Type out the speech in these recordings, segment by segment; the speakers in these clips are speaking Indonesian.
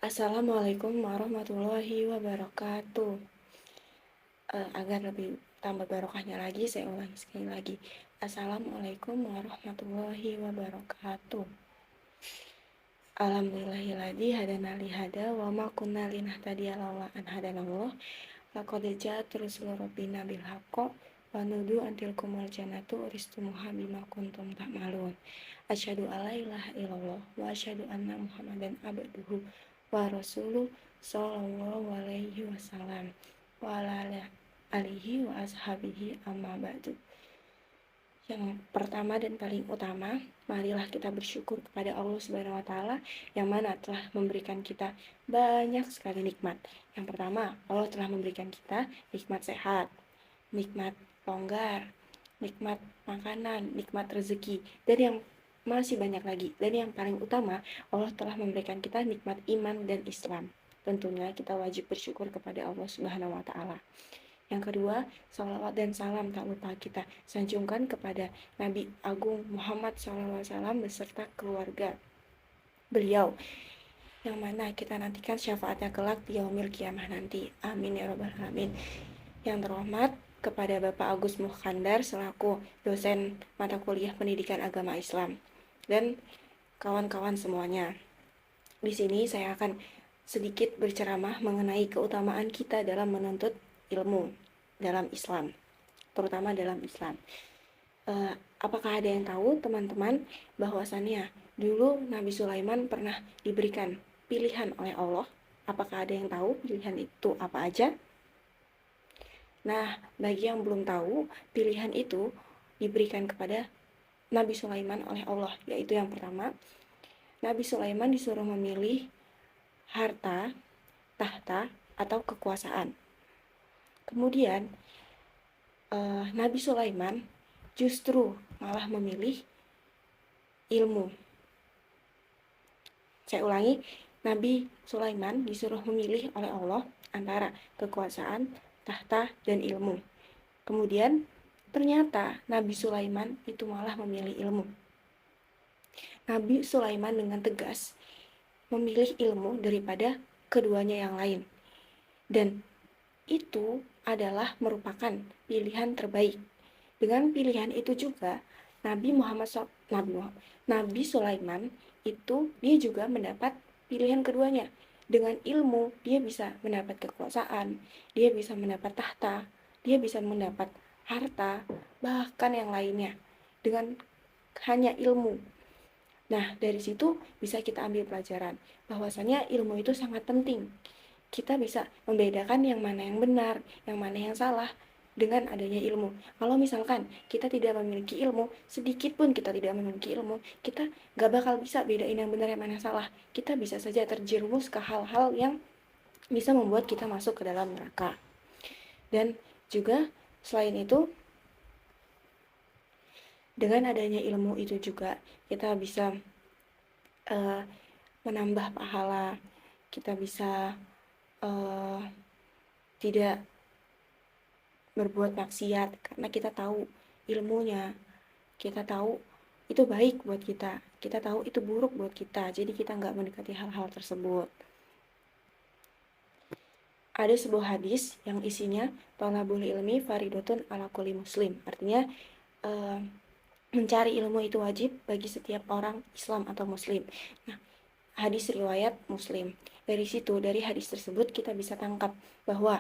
Assalamualaikum warahmatullahi wabarakatuh. Agar lebih tambah barokahnya lagi, saya ulangi sekali lagi. Assalamualaikum warahmatullahi wabarakatuh. Alhamdulillahilladzi hadana li hada wa ma kunna linahtadiya laula an hadanallah. Laqad ja'at rusulu rabbina bil haqqi wa nudu antil kumul jannatu uristumuha bima kuntum ta'malun. Asyhadu alla ilaha illallah wa asyhadu anna Muhammadan abduhu wa rasuluh sallallahu alaihi wasallam wa ala alihi wa ashabihi amma ba'du. Yang pertama dan paling utama, marilah kita bersyukur kepada Allah Subhanahu wa taala yang mana telah memberikan kita banyak sekali nikmat. Yang pertama, Allah telah memberikan kita nikmat sehat, nikmat longgar, nikmat makanan, nikmat rezeki, dan yang masih banyak lagi. Dan yang paling utama, Allah telah memberikan kita nikmat iman dan Islam. Tentunya kita wajib bersyukur kepada Allah Subhanahu wa taala. Yang kedua, salawat dan salam tak lupa kita sanjungkan kepada Nabi Agung Muhammad SAW beserta keluarga beliau, yang mana kita nantikan syafaatnya kelak di yaumil kiamah nanti. Amin ya rabbal alamin. Yang terhormat kepada Bapak Agus Mukhandar selaku dosen mata kuliah pendidikan agama Islam dan kawan-kawan semuanya. Di sini saya akan sedikit berceramah mengenai keutamaan kita dalam menuntut ilmu dalam Islam, terutama dalam Islam. Apakah ada yang tahu teman-teman bahwasannya dulu Nabi Sulaiman pernah diberikan pilihan oleh Allah? Apakah ada yang tahu pilihan itu apa aja? Nah, bagi yang belum tahu, pilihan itu diberikan kepada Nabi Sulaiman oleh Allah, yaitu yang pertama, Nabi Sulaiman disuruh memilih harta, tahta, atau kekuasaan. Kemudian Nabi Sulaiman justru malah memilih ilmu. Saya ulangi, Nabi Sulaiman disuruh memilih oleh Allah antara kekuasaan, tahta, dan ilmu. Kemudian ternyata Nabi Sulaiman itu malah memilih ilmu. Nabi Sulaiman dengan tegas memilih ilmu daripada keduanya yang lain. Dan itu adalah merupakan pilihan terbaik. Dengan pilihan itu juga Nabi Sulaiman itu dia juga mendapat pilihan keduanya. Dengan ilmu dia bisa mendapat kekuasaan, dia bisa mendapat tahta, dia bisa mendapat harta, bahkan yang lainnya dengan hanya ilmu. Nah, dari situ bisa kita ambil pelajaran bahwasanya ilmu itu sangat penting. Kita bisa membedakan yang mana yang benar, yang mana yang salah dengan adanya ilmu. Kalau misalkan kita tidak memiliki ilmu, sedikit pun kita tidak memiliki ilmu, kita gak bakal bisa bedain yang benar yang mana yang salah. Kita bisa saja terjerumus ke hal-hal yang bisa membuat kita masuk ke dalam neraka. Dan juga selain itu, dengan adanya ilmu itu juga kita bisa menambah pahala, kita bisa tidak berbuat maksiat karena kita tahu ilmunya, kita tahu itu baik buat kita, kita tahu itu buruk buat kita, jadi kita nggak mendekati hal-hal tersebut. Ada sebuah hadis yang isinya talabul ilmi faridotun ala kulli muslim, artinya mencari ilmu itu wajib bagi setiap orang Islam atau Muslim. Nah, hadis riwayat Muslim. Dari situ, dari hadis tersebut kita bisa tangkap bahwa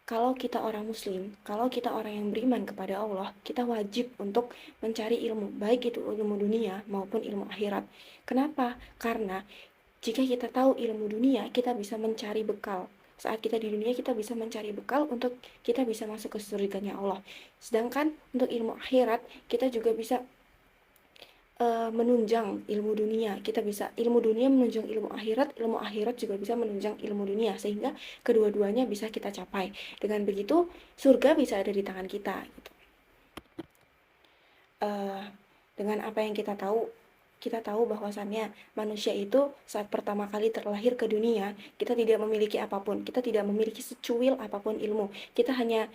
kalau kita orang Muslim, kalau kita orang yang beriman kepada Allah, kita wajib untuk mencari ilmu, baik itu ilmu dunia maupun ilmu akhirat. Kenapa? Karena jika kita tahu ilmu dunia, kita bisa mencari bekal. Saat kita di dunia, kita bisa mencari bekal untuk kita bisa masuk ke surganya Allah. Sedangkan untuk ilmu akhirat, kita juga bisa menunjang ilmu dunia. Kita bisa ilmu dunia menunjang ilmu akhirat juga bisa menunjang ilmu dunia, sehingga kedua-duanya bisa kita capai. Dengan begitu surga bisa ada di tangan kita gitu. Dengan apa yang kita tahu bahwasannya manusia itu saat pertama kali terlahir ke dunia, kita tidak memiliki apapun, kita tidak memiliki secuil apapun ilmu, kita hanya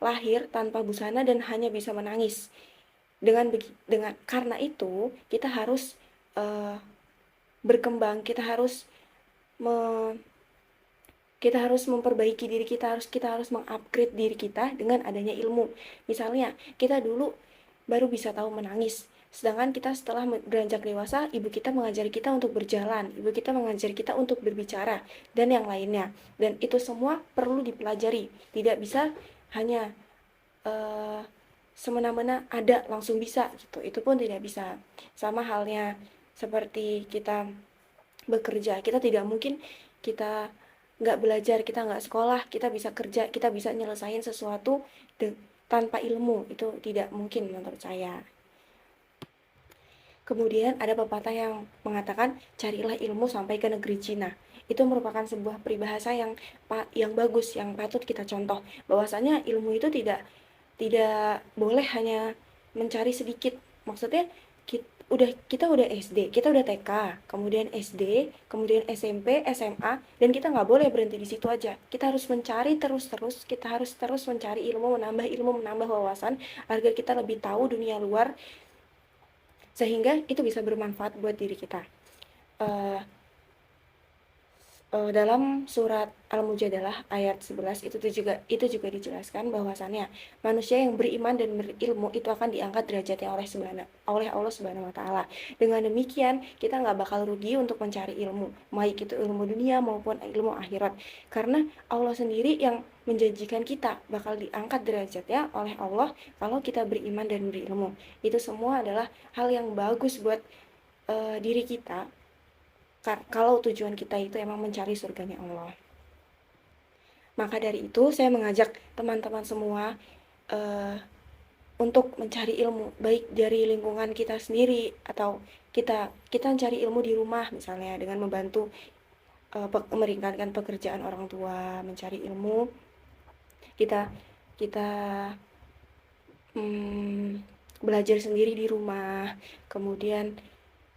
lahir tanpa busana dan hanya bisa menangis. Karena itu kita harus berkembang, kita harus kita harus memperbaiki diri kita harus mengupgrade diri kita dengan adanya ilmu. Misalnya kita dulu baru bisa tahu menangis, sedangkan kita setelah beranjak dewasa, ibu kita mengajari kita untuk berjalan, ibu kita mengajari kita untuk berbicara dan yang lainnya. Dan itu semua perlu dipelajari, tidak bisa hanya uh, semena-mena ada langsung bisa gitu, itu pun tidak bisa. Sama halnya seperti kita bekerja, kita tidak mungkin kita nggak belajar, kita nggak sekolah, kita bisa kerja, kita bisa nyelesain sesuatu tanpa ilmu, itu tidak mungkin menurut saya. Kemudian ada pepatah yang mengatakan carilah ilmu sampai ke negeri Cina. Itu merupakan sebuah peribahasa yang bagus, yang patut kita contoh, bahwasanya ilmu itu tidak boleh hanya mencari sedikit. Maksudnya kita udah SD, kita udah TK, kemudian SD, kemudian SMP, SMA, dan kita nggak boleh berhenti di situ aja. Kita harus mencari terus-terus, kita harus terus mencari ilmu, menambah wawasan agar kita lebih tahu dunia luar, sehingga itu bisa bermanfaat buat diri kita. Uh, dalam surat Al-Mujadalah ayat 11 itu juga dijelaskan bahwasannya manusia yang beriman dan berilmu itu akan diangkat derajatnya oleh Allah Subhanahu wa taala. Dengan demikian, kita nggak bakal rugi untuk mencari ilmu, baik itu ilmu dunia maupun ilmu akhirat. Karena Allah sendiri yang menjanjikan kita bakal diangkat derajatnya oleh Allah kalau kita beriman dan berilmu. Itu semua adalah hal yang bagus buat diri kita, kalau tujuan kita itu emang mencari surganya Allah. Maka dari itu saya mengajak teman-teman semua untuk mencari ilmu, baik dari lingkungan kita sendiri atau kita mencari ilmu di rumah, misalnya dengan membantu meringankan pekerjaan orang tua, mencari ilmu, kita kita belajar sendiri di rumah, kemudian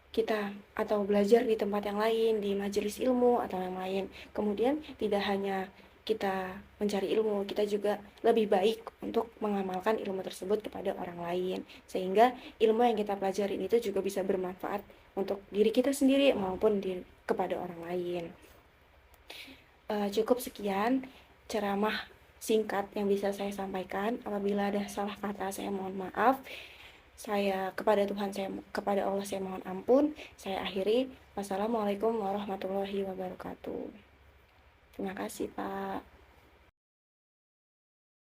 kita atau belajar di tempat yang lain, di majelis ilmu atau yang lain. Kemudian tidak hanya kita mencari ilmu, kita juga lebih baik untuk mengamalkan ilmu tersebut kepada orang lain, sehingga ilmu yang kita pelajari itu juga bisa bermanfaat untuk diri kita sendiri maupun kepada orang lain. Cukup sekian ceramah singkat yang bisa saya sampaikan. Apabila ada salah kata, saya mohon maaf. Kepada Allah saya mohon ampun. Saya akhiri. Wassalamualaikum warahmatullahi wabarakatuh. Terima kasih, Pak.